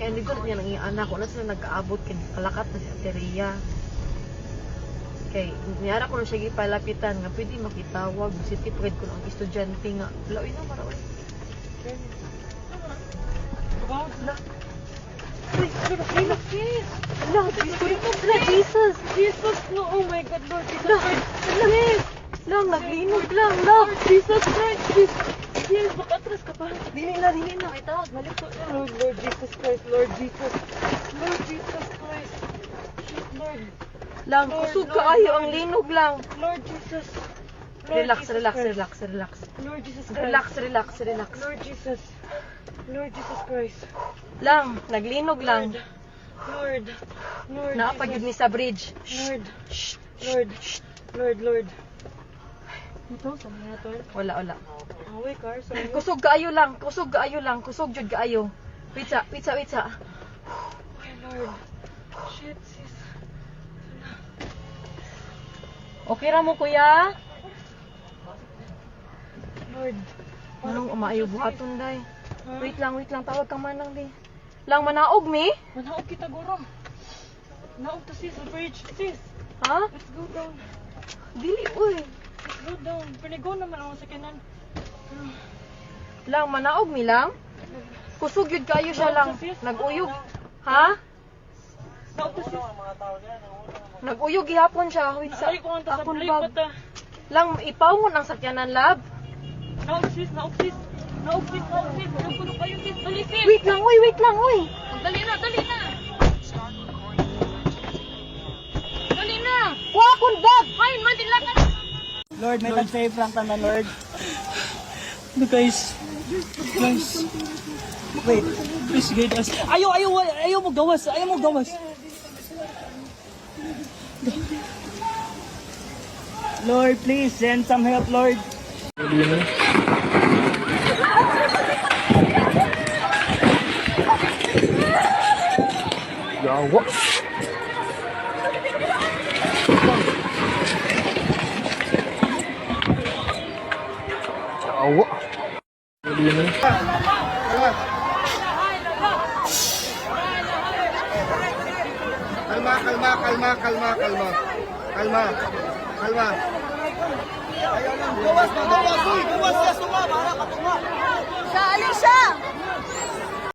Kaya hindi ko niya nang anak ko na sila nag-aabot kay kalakat na si Ateria. Kay niyara ko na siya gipalapitan nga pwede makitawag si tipred ko ang estudyante nga. Laoy na maraway. Uy, look, yes. Jesus. Jesus, no. Oh my God, Lord Jesus Christ. Yes. Lang, naglinog lang. Lord Jesus Christ. Yes, makatras ka pa. Dili na. Ay, tawag. Balik ko. Lord Jesus Christ. Lord Jesus. Lord Jesus Christ. Shit, Lord. Lang, kusog ka ayo ang linog lang. Lord Jesus. Relax. Lord Jesus Christ. Relax. Lord Jesus. Lord Jesus Christ. Lang, naglinog lang. Lord. Naapagid ni sa bridge. Lord. Ito, saan na ito? Wala. Away, car. Kusog kaayo lang. Kusog jud kaayo. Witsa. Ay, Lord. Shit, sis. Okay ra mo, kuya? Lord. Anong umaayo buhaton, day? Huh? Wait lang. Tawag ka manang, di. Lang, manaog, mi? Manaog kita, guro. Naog to, sis. Sa bridge. Sis, Ha? let's go down. Dili, uy. Let's go down. Pinigo naman ako sa kanan. Lang, manaog, mi lang? Kusog yun kayo siya lang. Nag-uyog. Ha? Naog to, sis. Nag-uyog gihapon siya. Wait sa Ay, ko ang akong tasabli bag. pa ta. Lang, ipawon ang sakyanan, lab. Naog, sis. Naog, sis. Naog kayo, sis. Dali, sis. Wait lang, uy. Dali na. Kuha akong bag. Ay, madilat na. Lord, may tag-save lang tanan, Lord. No, guys. Wait. Please guide us. Ayaw mo gawas. Lord, please send some help, Lord. Yawa. Kalma. Gawas, uy. Gawas, yes, tunga. Para ka tunga. Sa Alicia!